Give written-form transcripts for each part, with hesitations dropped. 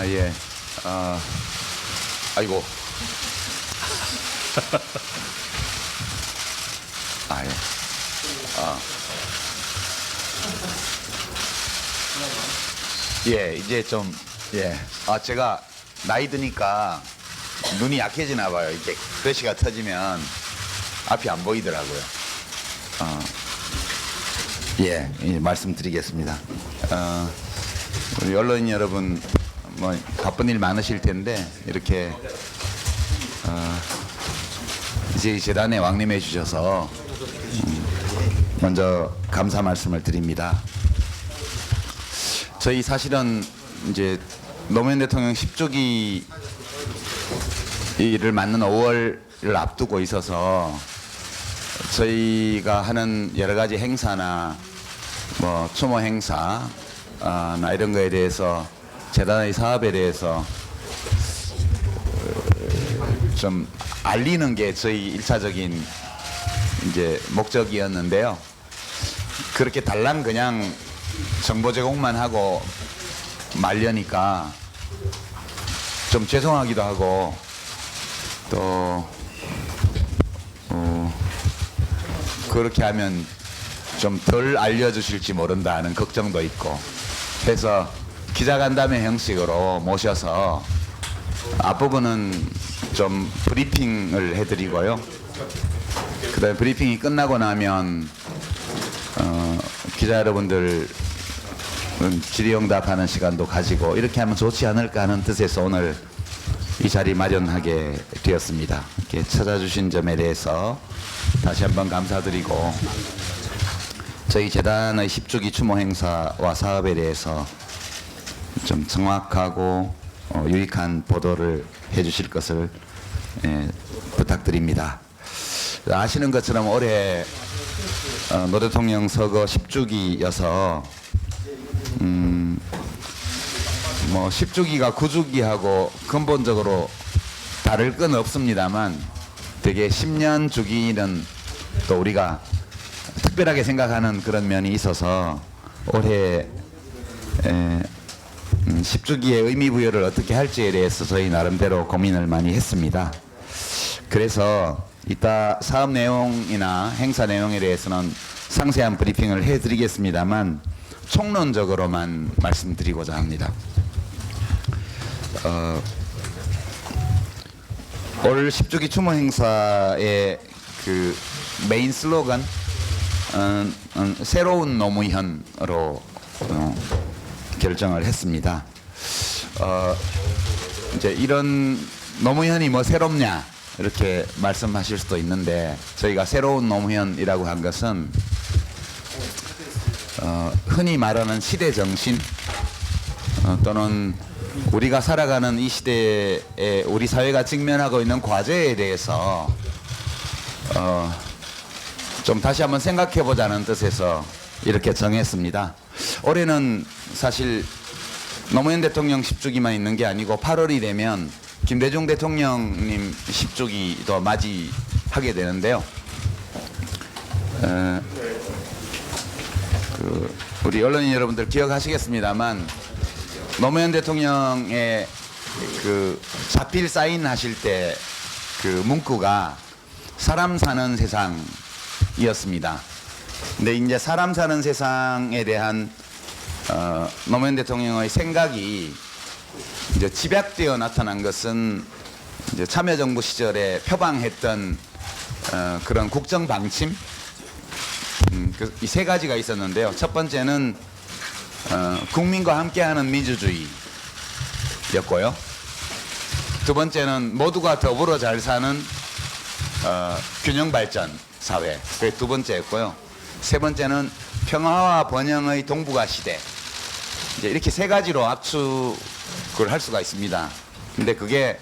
예. 아이고. 예. 예, 이제 좀, 예. 제가 나이 드니까 눈이 약해지나 봐요. 이렇게 글씨가 터지면 앞이 안 보이더라고요. 예, 말씀드리겠습니다. 우리 언론인 여러분, 뭐 바쁜 일 많으실 텐데 이렇게 이제 재단에 왕림해 주셔서 먼저 감사 말씀을 드립니다. 저희 사실은 이제 노무현 대통령 10주기를 맞는 5월을 앞두고 있어서 저희가 하는 여러 가지 행사나 뭐 추모 행사 나 이런 거에 대해서 재단의 사업에 대해서 좀 알리는 게 저희 1차적인 이제 목적이었는데요. 그렇게 달랑 그냥 정보 제공만 하고 말려니까 좀 죄송하기도 하고 또 그렇게 하면 좀 덜 알려주실지 모른다는 걱정도 있고 해서 기자간담회 형식으로 모셔서 앞부분은 좀 브리핑을 해드리고요. 그 다음에 브리핑이 끝나고 나면 기자 여러분들 질의응답하는 시간도 가지고 이렇게 하면 좋지 않을까 하는 뜻에서 오늘 이 자리 마련하게 되었습니다. 이렇게 찾아주신 점에 대해서 다시 한번 감사드리고 저희 재단의 10주기 추모 행사와 사업에 대해서 좀 정확하고 유익한 보도를 해주실 것을 부탁드립니다. 아시는 것처럼 올해 노 대통령 서거 10주기여서 뭐 10주기가 9주기하고 근본적으로 다를 건 없습니다만 되게 10년 주기는 또 우리가 특별하게 생각하는 그런 면이 있어서 올해 10주기의 의미 부여를 어떻게 할지에 대해서 저희 나름대로 고민을 많이 했습니다. 그래서 이따 사업 내용이나 행사 내용에 대해서는 상세한 브리핑을 해드리겠습니다만 총론적으로만 말씀드리고자 합니다. 올 10주기 추모 행사의 그 메인 슬로건 새로운 노무현으로 결정을 했습니다. 이제 이런 노무현이 뭐 새롭냐 이렇게 말씀하실 수도 있는데 저희가 새로운 노무현이라고 한 것은 흔히 말하는 시대 정신 또는 우리가 살아가는 이 시대에 우리 사회가 직면하고 있는 과제에 대해서 좀 다시 한번 생각해 보자는 뜻에서 이렇게 정했습니다. 올해는 사실 노무현 대통령 10주기만 있는 게 아니고 8월이 되면 김대중 대통령님 10주기도 맞이하게 되는데요. 우리 언론인 여러분들 기억하시겠습니다만 노무현 대통령의 그 자필 사인하실 때 그 문구가 사람 사는 세상이었습니다. 근데 이제 사람 사는 세상에 대한 노무현 대통령의 생각이 이제 집약되어 나타난 것은 이제 참여정부 시절에 표방했던 그런 국정 방침 이 세 가지가 있었는데요. 첫 번째는 국민과 함께하는 민주주의였고요. 두 번째는 모두가 더불어 잘 사는 균형 발전 사회. 그게 두 번째였고요. 세 번째는 평화와 번영의 동북아 시대. 이제 이렇게 세 가지로 압축을 할 수가 있습니다. 근데 그게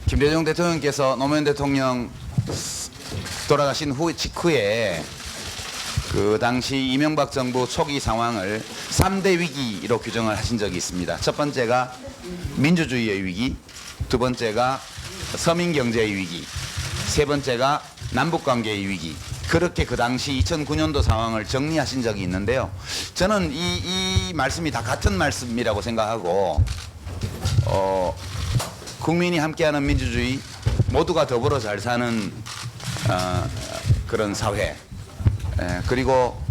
김대중 대통령께서 노무현 대통령 돌아가신 직후에 그 당시 이명박 정부 초기 상황을 3대 위기로 규정을 하신 적이 있습니다. 첫 번째가 민주주의의 위기, 두 번째가 서민경제의 위기, 세 번째가 남북관계의 위기. 그렇게 그 당시 2009년도 상황을 정리하신 적이 있는데요. 저는 이 말씀이 다 같은 말씀이라고 생각하고 국민이 함께하는 민주주의, 모두가 더불어 잘 사는 그런 사회, 그리고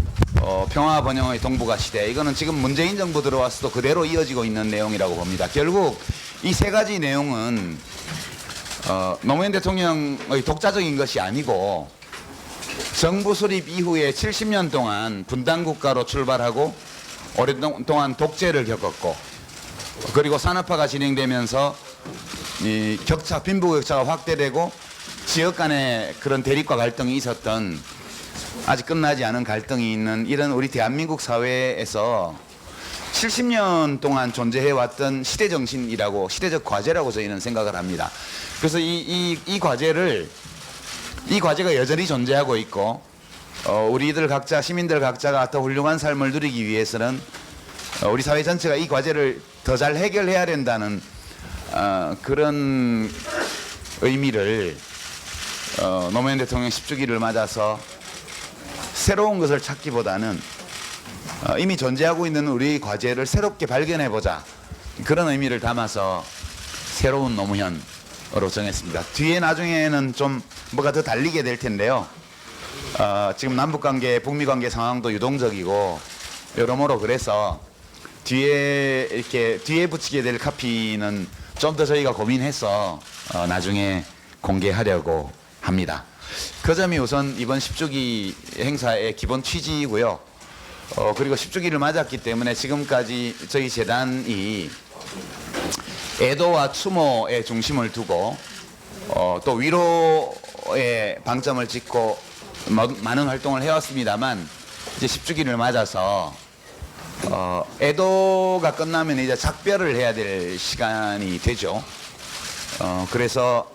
평화 번영의 동북아 시대, 이거는 지금 문재인 정부 들어와서도 그대로 이어지고 있는 내용이라고 봅니다. 결국 이 세 가지 내용은 노무현 대통령의 독자적인 것이 아니고 정부 수립 이후에 70년 동안 분단 국가로 출발하고 오랫동안 독재를 겪었고, 그리고 산업화가 진행되면서 이 격차, 빈부격차가 확대되고 지역 간의 그런 대립과 갈등이 있었던, 아직 끝나지 않은 갈등이 있는 이런 우리 대한민국 사회에서 70년 동안 존재해왔던 시대정신이라고, 시대적 과제라고 저희는 생각을 합니다. 그래서 이 과제가 여전히 존재하고 있고, 우리들 각자, 시민들 각자가 더 훌륭한 삶을 누리기 위해서는 우리 사회 전체가 이 과제를 더 잘 해결해야 된다는 그런 의미를 노무현 대통령 10주기를 맞아서 새로운 것을 찾기보다는 이미 존재하고 있는 우리 과제를 새롭게 발견해보자, 그런 의미를 담아서 새로운 노무현으로 정했습니다. 뒤에 나중에는 좀 뭐가 더 달리게 될 텐데요. 지금 남북관계, 북미관계 상황도 유동적이고 여러모로 그래서 뒤에 붙이게 될 카피는 좀 더 저희가 고민해서 나중에 공개하려고 합니다. 그 점이 우선 이번 10주기 행사의 기본 취지이고요. 그리고 10주기를 맞았기 때문에 지금까지 저희 재단이 애도와 추모에 중심을 두고 또 위로에 방점을 찍고 많은 활동을 해왔습니다만, 이제 10주기를 맞아서 애도가 끝나면 이제 작별을 해야 될 시간이 되죠. 그래서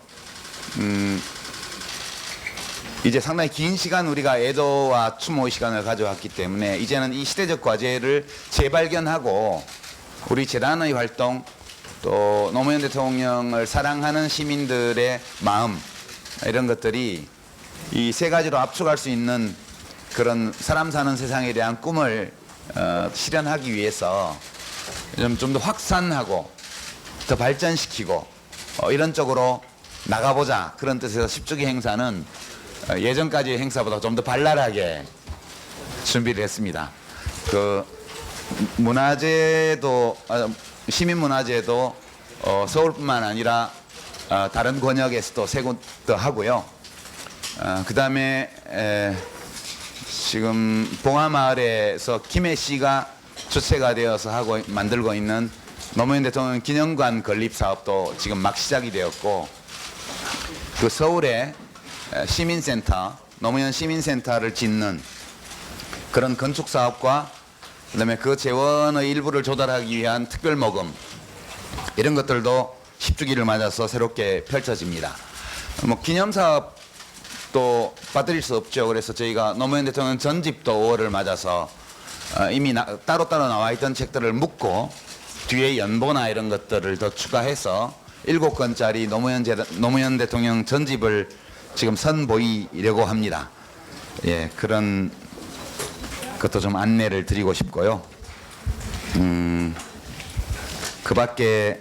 이제 상당히 긴 시간 우리가 애도와 추모의 시간을 가져왔기 때문에 이제는 이 시대적 과제를 재발견하고 우리 재단의 활동, 또 노무현 대통령을 사랑하는 시민들의 마음, 이런 것들이 이 세 가지로 압축할 수 있는 그런 사람 사는 세상에 대한 꿈을 실현하기 위해서 좀 더 확산하고 더 발전시키고 이런 쪽으로 나가보자, 그런 뜻에서 10주기 행사는 예전까지의 행사보다 좀 더 발랄하게 준비를 했습니다. 그 문화제도, 시민문화제도 서울뿐만 아니라 다른 권역에서도 세 곳 더 하고요. 그 다음에 지금 봉화마을에서 김해 씨가 주체가 되어서 만들고 있는 노무현 대통령 기념관 건립 사업도 지금 막 시작이 되었고, 그 서울에 시민센터, 노무현 시민센터를 짓는 그런 건축 사업과 그다음에 그 재원의 일부를 조달하기 위한 특별 모금, 이런 것들도 10주기를 맞아서 새롭게 펼쳐집니다. 뭐 기념 사업도 빠뜨릴 수 없죠. 그래서 저희가 노무현 대통령 전집도 5월을 맞아서 이미 따로따로 나와 있던 책들을 묶고 뒤에 연보나 이런 것들을 더 추가해서 7권짜리 노무현 대통령 전집을 지금 선보이려고 합니다. 예, 그런 것도 좀 안내를 드리고 싶고요. 그 밖에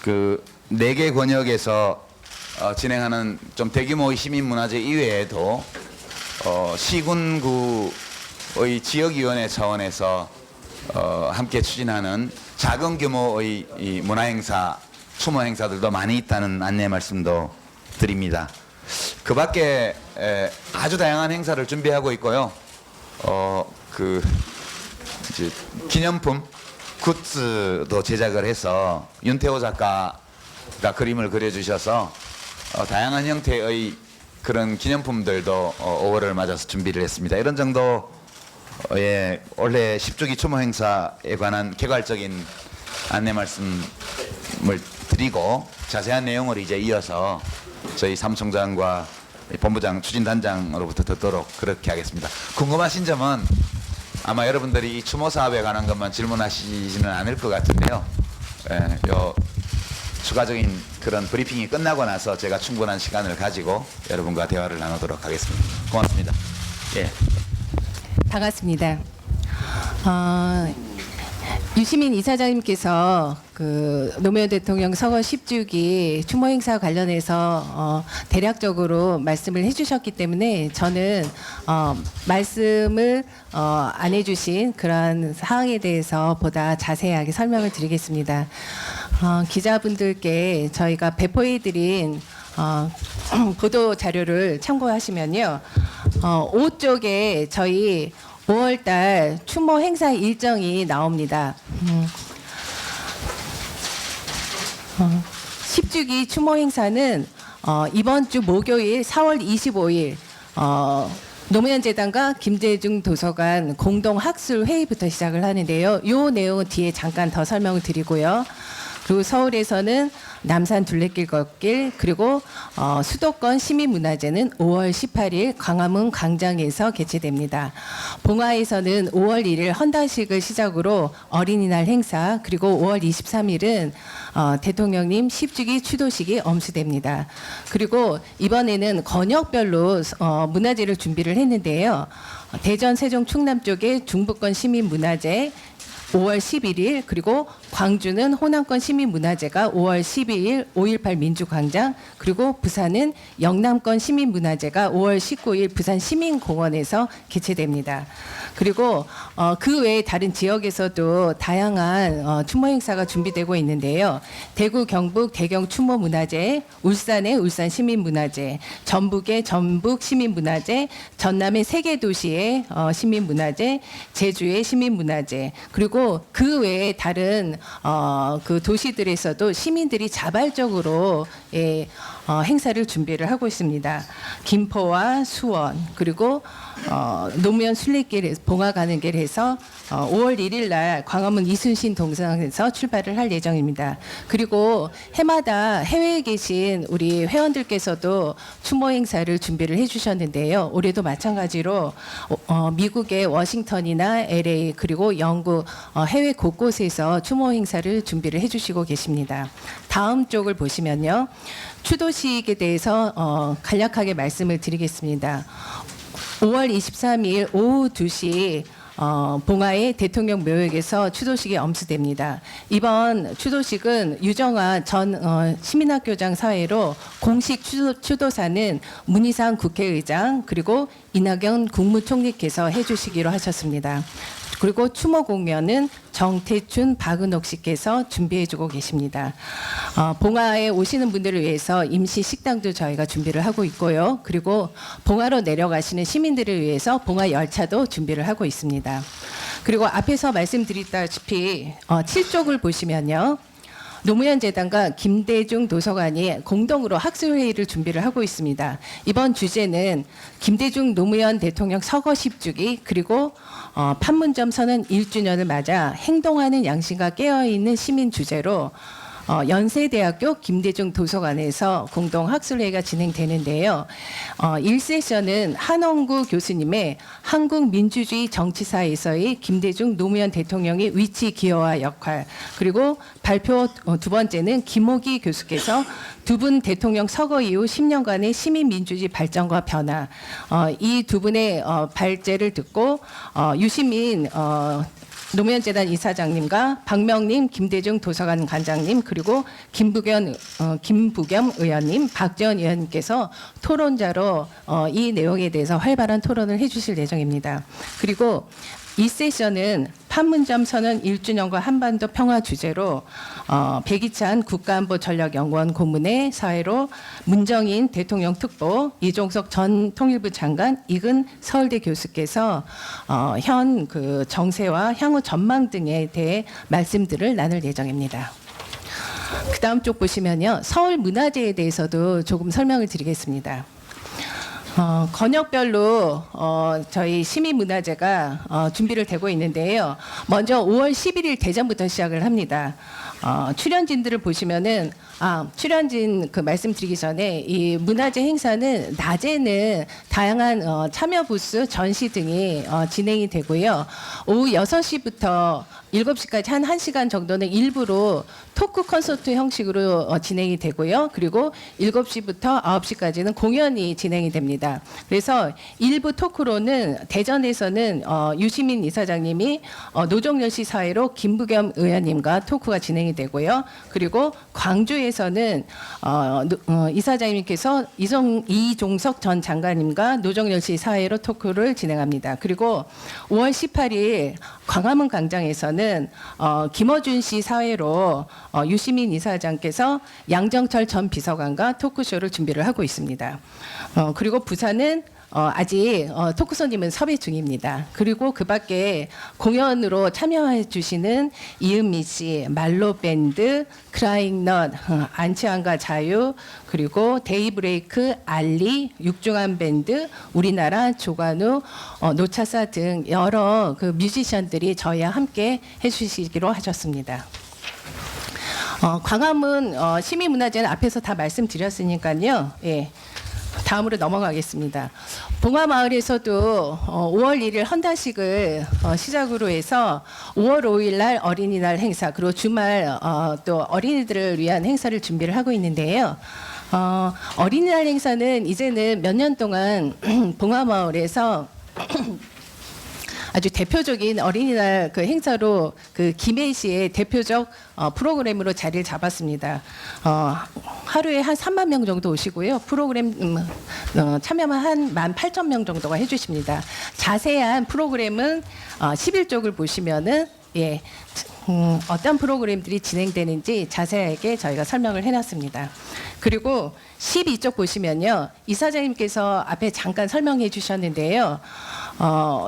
그 4개 권역에서 진행하는 좀 대규모의 시민문화제 이외에도 시군구의 지역위원회 차원에서 함께 추진하는 작은 규모의 이 문화행사, 추모행사들도 많이 있다는 안내 말씀도 드립니다. 그 밖에 아주 다양한 행사를 준비하고 있고요. 그 이제 기념품 굿즈도 제작을 해서 윤태호 작가가 그림을 그려주셔서 다양한 형태의 그런 기념품들도 5월을 맞아서 준비를 했습니다. 이런 정도의 올해 10주기 추모 행사에 관한 개괄적인 안내 말씀을 드리고, 자세한 내용을 이제 이어서 저희 사무총장과 본부장 추진단장으로부터 듣도록 그렇게 하겠습니다. 궁금하신 점은 아마 여러분들이 이 추모 사업에 관한 것만 질문하시지는 않을 것 같은데요. 요 추가적인 그런 브리핑이 끝나고 나서 제가 충분한 시간을 가지고 여러분과 대화를 나누도록 하겠습니다. 고맙습니다. 예. 반갑습니다. 유시민 이사장님께서 그 노무현 대통령 서거 10주기 추모 행사 관련해서 대략적으로 말씀을 해주셨기 때문에 저는 말씀을 안 해주신 그런 사항에 대해서 보다 자세하게 설명을 드리겠습니다. 기자분들께 저희가 배포해드린 보도 자료를 참고하시면요, 5쪽에 저희 5월달 추모 행사 일정이 나옵니다. 10주기 추모 행사는 이번 주 목요일 4월 25일 노무현 재단과 김대중 도서관 공동 학술 회의부터 시작을 하는데요. 이 내용은 뒤에 잠깐 더 설명을 드리고요. 그리고 서울에서는 남산 둘레길 걷길, 그리고 수도권 시민문화제는 5월 18일 광화문 광장에서 개최됩니다. 봉화에서는 5월 1일 헌당식을 시작으로 어린이날 행사, 그리고 5월 23일은 대통령님 10주기 추도식이 엄수됩니다. 그리고 이번에는 권역별로 문화제를 준비를 했는데요. 대전, 세종, 충남 쪽에 중부권 시민문화제 5월 11일, 그리고 광주는 호남권 시민문화제가 5월 12일 5.18 민주광장, 그리고 부산은 영남권 시민문화제가 5월 19일 부산 시민공원에서 개최됩니다. 그리고 그 외에 다른 지역에서도 다양한 추모 행사가 준비되고 있는데요. 대구, 경북 대경 추모문화제, 울산의 울산 시민문화제, 전북의 전북 시민문화제, 전남의 세 개 도시의 시민문화제, 제주의 시민문화제, 그리고 그 외에 다른 그 도시들에서도 시민들이 자발적으로 행사를 준비를 하고 있습니다. 김포와 수원, 그리고 노무현 순례길 봉화 가는 길에서 5월 1일 날 광화문 이순신 동상에서 출발을 할 예정입니다. 그리고 해마다 해외에 계신 우리 회원들께서도 추모 행사를 준비를 해주셨는데요. 올해도 마찬가지로 미국의 워싱턴이나 LA, 그리고 영국 해외 곳곳에서 추모 행사를 준비를 해주시고 계십니다. 다음 쪽을 보시면요, 추도식에 대해서 간략하게 말씀을 드리겠습니다. 5월 23일 오후 2시 봉화의 대통령 묘역에서 추도식이 엄수됩니다. 이번 추도식은 유정아 전 시민학교장 사회로 공식 추도사는 문희상 국회의장, 그리고 이낙연 국무총리께서 해주시기로 하셨습니다. 그리고 추모 공연은 정태춘, 박은옥 씨께서 준비해주고 계십니다. 봉화에 오시는 분들을 위해서 임시 식당도 저희가 준비를 하고 있고요. 그리고 봉화로 내려가시는 시민들을 위해서 봉화 열차도 준비를 하고 있습니다. 그리고 앞에서 말씀드렸다시피 7쪽을 보시면요, 노무현 재단과 김대중 도서관이 공동으로 학술회의를 준비를 하고 있습니다. 이번 주제는 김대중 노무현 대통령 서거 10주기, 그리고 판문점 선언 1주년을 맞아 행동하는 양심과 깨어있는 시민 주제로 연세대학교 김대중 도서관에서 공동 학술회의가 진행되는데요. 1세션은 한원구 교수님의 한국 민주주의 정치사에서의 김대중 노무현 대통령의 위치, 기여와 역할, 그리고 발표 두 번째는 김호기 교수께서 두 분 대통령 서거 이후 10년간의 시민민주주의 발전과 변화, 이 두 분의 발제를 듣고 유시민 노무현 재단 이사장님과 박명림 김대중 도서관 관장님, 그리고 김부겸 의원님, 박지원 의원님께서 토론자로 이 내용에 대해서 활발한 토론을 해주실 예정입니다. 그리고 이 세션은 판문점 선언 1주년과 한반도 평화 주제로 백이찬 국가안보전략연구원 고문의 사회로 문정인 대통령 특보, 이종석 전 통일부 장관, 이근 서울대 교수께서 현 그 정세와 향후 전망 등에 대해 말씀들을 나눌 예정입니다. 그 다음 쪽 보시면요, 서울 문화제에 대해서도 조금 설명을 드리겠습니다. 권역별로 저희 시민문화제가 준비를 되고 있는데요. 먼저 5월 11일 대전부터 시작을 합니다. 출연진들을 보시면은 출연진 그 말씀드리기 전에 이 문화제 행사는 낮에는 다양한 참여 부스, 전시 등이 진행이 되고요. 오후 6시부터 7시까지 한 1시간 정도는 일부로 토크 콘서트 형식으로 진행이 되고요. 그리고 7시부터 9시까지는 공연이 진행이 됩니다. 그래서 일부 토크로는 대전에서는 유시민 이사장님이 노정열시 사회로 김부겸 의원님과 토크가 진행이 되고요. 그리고 광주에서는 이사장님께서 이종석 전 장관님과 노정열시 사회로 토크를 진행합니다. 그리고 5월 18일 광화문 광장에서는 김어준 씨 사회로 유시민 이사장께서 양정철 전 비서관과 토크쇼를 준비를 하고 있습니다. 그리고 부산은 아직 토크손님은 섭외 중입니다. 그리고 그 밖에 공연으로 참여해 주시는 이은미 씨, 말로 밴드, 크라잉넛, 안치환과 자유, 그리고 데이브레이크, 알리, 육중한 밴드, 우리나라, 조관우, 노차사 등 여러 그 뮤지션들이 저희와 함께 해주시기로 하셨습니다. 광화문 시민문화제는 앞에서 다 말씀드렸으니까요. 예. 다음으로 넘어가겠습니다. 봉화마을에서도 5월 1일 헌다식을 시작으로 해서 5월 5일 날 어린이날 행사, 그리고 주말 또 어린이들을 위한 행사를 준비를 하고 있는데요. 어린이날 행사는 이제는 몇 년 동안 봉화마을에서 아주 대표적인 어린이날 그 행사로 그 김해시의 대표적 프로그램으로 자리를 잡았습니다. 하루에 한 3만 명 정도 오시고요. 프로그램 참여만 한 18,000명 정도가 해주십니다. 자세한 프로그램은 11쪽을 보시면은 예, 어떤 프로그램들이 진행되는지 자세하게 저희가 설명을 해놨습니다. 그리고 12쪽 보시면요. 이사장님께서 앞에 잠깐 설명해 주셨는데요.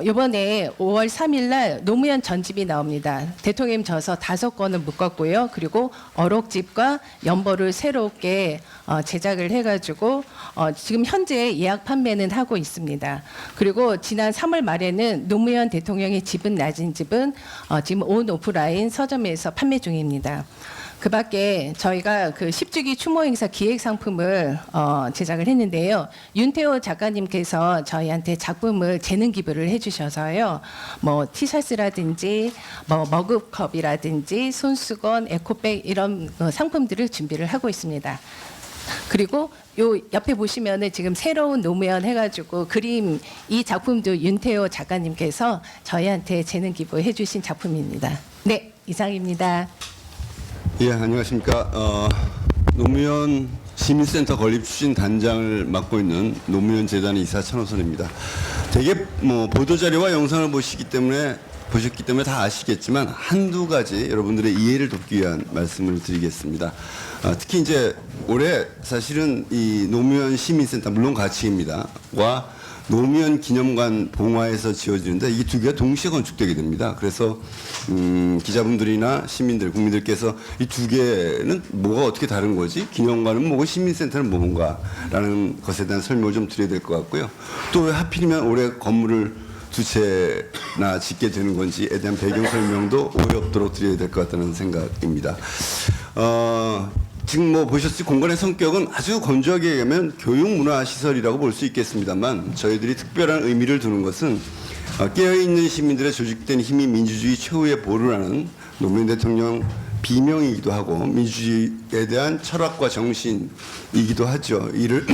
이번에 5월 3일 날 노무현 전집이 나옵니다. 대통령 저서 5권을 묶었고요. 그리고 어록집과 연보를 새롭게 제작을 해가지고 지금 현재 예약 판매는 하고 있습니다. 그리고 지난 3월 말에는 노무현 대통령의 집은 낮은 집은 지금 온 오프라인 서점에서 판매 중입니다. 그 밖에 저희가 그 10주기 추모 행사 기획 상품을 제작을 했는데요. 윤태호 작가님께서 저희한테 작품을 재능 기부를 해주셔서요. 뭐 티셔츠라든지 뭐 머그컵이라든지 손수건, 에코백 이런 상품들을 준비를 하고 있습니다. 그리고 요 옆에 보시면은 지금 새로운 노무현 해가지고 그림 이 작품도 윤태호 작가님께서 저희한테 재능 기부해 주신 작품입니다. 네, 이상입니다. 예, 안녕하십니까. 노무현 시민센터 건립 추진 단장을 맡고 있는 노무현 재단의 이사 천호선입니다. 되게 뭐 보도 자료와 영상을 보셨기 때문에 다 아시겠지만 한두 가지 여러분들의 이해를 돕기 위한 말씀을 드리겠습니다. 특히 이제 올해 사실은 이 노무현 시민센터 물론 가치입니다.와 노무현 기념관 봉화에서 지어지는데 이 두 개가 동시에 건축되게 됩니다. 그래서 기자분들이나 시민들, 국민들께서 이 두 개는 뭐가 어떻게 다른 거지? 기념관은 뭐고 시민센터는 뭔가라는 것에 대한 설명을 좀 드려야 될 것 같고요. 또 왜 하필이면 올해 건물을 두 채나 짓게 되는 건지에 대한 배경 설명도 오해 없도록 드려야 될 것 같다는 생각입니다. 지금 뭐 보셨을 공간의 성격은 아주 건조하게 얘기하면 교육문화시설이라고 볼 수 있겠습니다만 저희들이 특별한 의미를 두는 것은 깨어있는 시민들의 조직된 힘이 민주주의 최후의 보루라는 노무현 대통령 비명이기도 하고 민주주의에 대한 철학과 정신이기도 하죠. 이를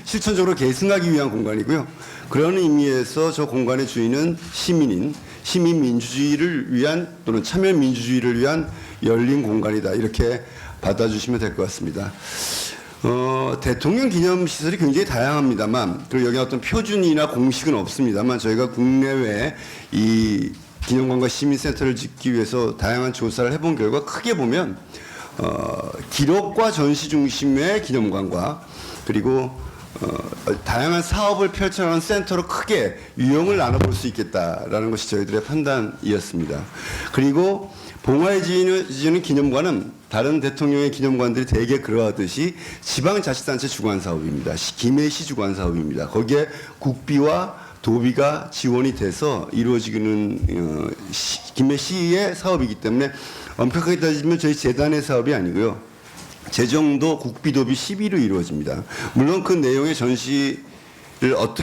실천적으로 계승하기 위한 공간이고요. 그런 의미에서 저 공간의 주인은 시민 민주주의를 위한 또는 참여 민주주의를 위한 열린 공간이다. 이렇게 받아주시면 될 것 같습니다. 대통령 기념시설이 굉장히 다양합니다만, 그리고 여기 어떤 표준이나 공식은 없습니다만, 저희가 국내외에 이 기념관과 시민센터를 짓기 위해서 다양한 조사를 해본 결과 크게 보면, 기록과 전시 중심의 기념관과 그리고 다양한 사업을 펼쳐나가는 센터로 크게 유형을 나눠볼 수 있겠다라는 것이 저희들의 판단이었습니다. 그리고 봉화에 지어지는 기념관은 다른 대통령의 기념관들이 대개 그러하듯이 지방자치단체 주관 사업입니다. 김해시 주관 사업입니다. 거기에 국비와 도비가 지원이 돼서 이루어지는 김해시의 사업이기 때문에 엄격하게 따지면 저희 재단의 사업이 아니고요. 재정도 국비도비 시비로 이루어집니다. 물론 그 내용의 전시를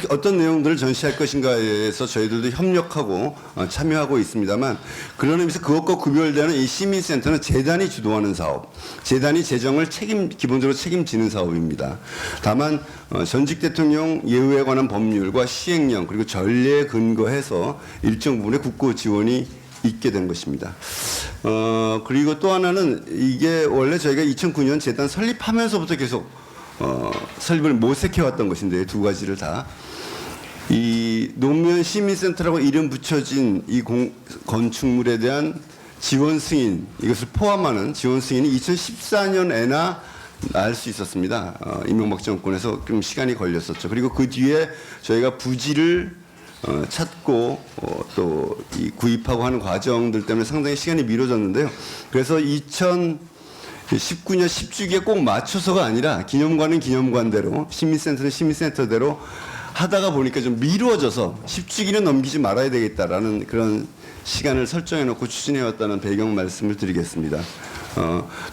어떤 내용들을 전시할 것인가에 대해서 저희들도 협력하고 참여하고 있습니다만 그런 의미에서 그것과 구별되는 이 시민센터는 재단이 주도하는 사업, 재단이 재정을 기본적으로 책임지는 사업입니다. 다만 전직 대통령 예우에 관한 법률과 시행령 그리고 전례에 근거해서 일정 부분의 국고 지원이 있게 된 것입니다. 그리고 또 하나는 이게 원래 저희가 2009년 재단 설립하면서부터 계속 설립을 모색해왔던 것인데 두 가지를 다. 이 노무현 시민센터라고 이름 붙여진 이 건축물에 대한 지원 승인, 이것을 포함하는 지원 승인이 2014년에나 날 수 있었습니다. 이명박 정권에서 좀 시간이 걸렸었죠. 그리고 그 뒤에 저희가 부지를 찾고 또 이 구입하고 하는 과정들 때문에 상당히 시간이 미뤄졌는데요. 그래서 2019년 10주기에 꼭 맞춰서가 아니라 기념관은 기념관대로 시민센터는 시민센터대로 하다가 보니까 좀 미루어져서 10주기는 넘기지 말아야 되겠다라는 그런 시간을 설정해 놓고 추진해 왔다는 배경 말씀을 드리겠습니다.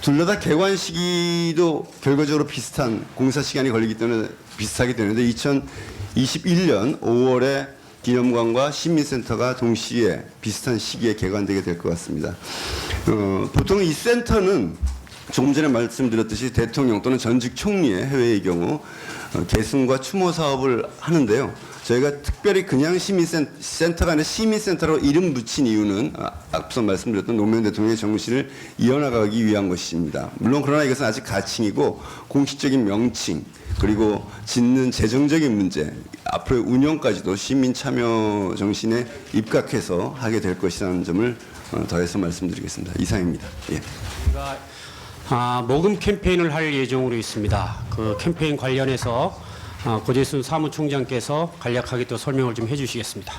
둘 다 개관 시기도 결과적으로 비슷한 공사 시간이 걸리기 때문에 비슷하게 되는데 2021년 5월에 기념관과 시민센터가 동시에 비슷한 시기에 개관되게 될 것 같습니다. 보통 이 센터는 조금 전에 말씀드렸듯이 대통령 또는 전직 총리의 해외의 경우 계승과 추모 사업을 하는데요. 저희가 특별히 그냥 시민센터가 아니라 시민센터로 이름 붙인 이유는 앞서 말씀드렸던 노무현 대통령의 정신을 이어나가기 위한 것입니다. 물론 그러나 이것은 아직 가칭이고 공식적인 명칭 그리고 짓는 재정적인 문제 앞으로의 운영까지도 시민 참여 정신에 입각해서 하게 될 것이라는 점을 더해서 말씀드리겠습니다. 이상입니다. 예. 저희가 모금 캠페인을 할 예정으로 있습니다. 그 캠페인 관련해서 고재순 사무총장께서 간략하게 또 설명을 좀 해주시겠습니다.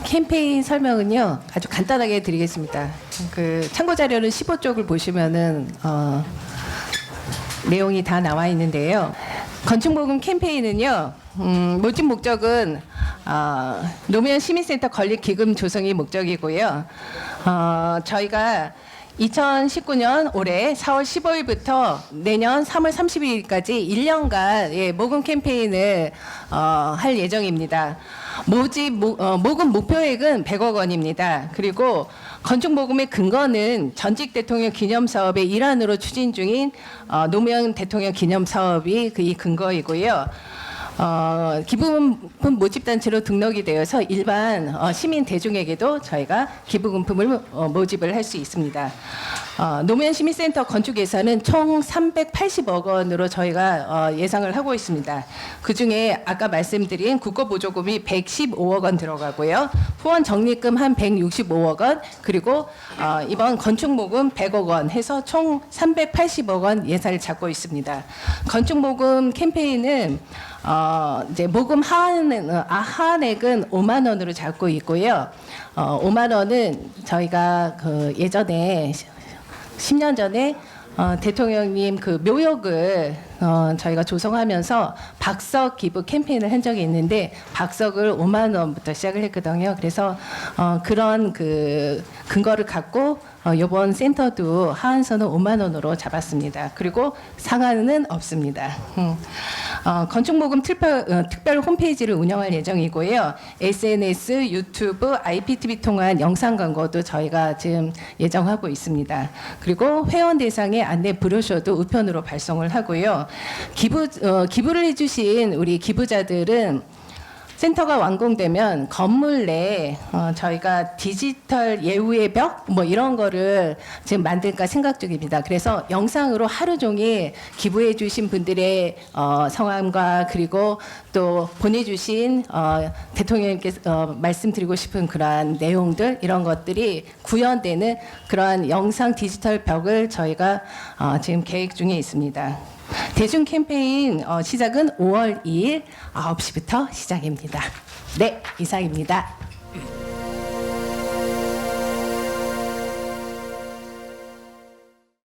캠페인 설명은요 아주 간단하게 드리겠습니다. 그 참고 자료는 15쪽을 보시면은 내용이 다 나와 있는데요. 건축모금 캠페인은요 모집 목적은 노무현 시민센터 건립 기금 조성이 목적이고요. 저희가 2019년 올해 4월 15일부터 내년 3월 31일까지 1년간 모금 캠페인을 할 예정입니다. 모금 목표액은 100억 원입니다. 그리고 건축 모금의 근거는 전직 대통령 기념 사업의 일환으로 추진 중인 노무현 대통령 기념 사업이 이 근거이고요. 기부금품 모집단체로 등록이 되어서 일반 시민 대중에게도 저희가 기부금품을 모집을 할 수 있습니다. 노무현 시민센터 건축 예산은 총 380억 원으로 저희가 예상을 하고 있습니다. 그중에 아까 말씀드린 국고보조금이 115억 원 들어가고요. 후원 적립금 한 165억 원, 그리고 이번 건축모금 100억 원 해서 총 380억 원 예산을 잡고 있습니다. 건축모금 캠페인은 이제 모금 하한액은 5만 원으로 잡고 있고요. 5만 원은 저희가 그 예전에 10년 전에 대통령님 그 묘역을 저희가 조성하면서 박석 기부 캠페인을 한 적이 있는데 박석을 5만 원부터 시작을 했거든요. 그래서 그런 그 근거를 갖고 이번 센터도 하한선은 5만 원으로 잡았습니다. 그리고 상한은 없습니다. 건축모금 특별 홈페이지를 운영할 예정이고요. SNS, 유튜브, IPTV 통한 영상 광고도 저희가 지금 예정하고 있습니다. 그리고 회원 대상의 안내 브로셔도 우편으로 발송을 하고요. 기부를 해주신 우리 기부자들은 센터가 완공되면 건물 내에 저희가 디지털 예우의 벽 뭐 이런 거를 지금 만들까 생각 중입니다. 그래서 영상으로 하루 종일 기부해 주신 분들의 성함과 그리고 또 보내주신 대통령님께서 말씀드리고 싶은 그러한 내용들 이런 것들이 구현되는 그러한 영상 디지털 벽을 저희가 지금 계획 중에 있습니다. 대중 캠페인 시작은 5월 2일 9시부터 시작입니다. 네, 이상입니다.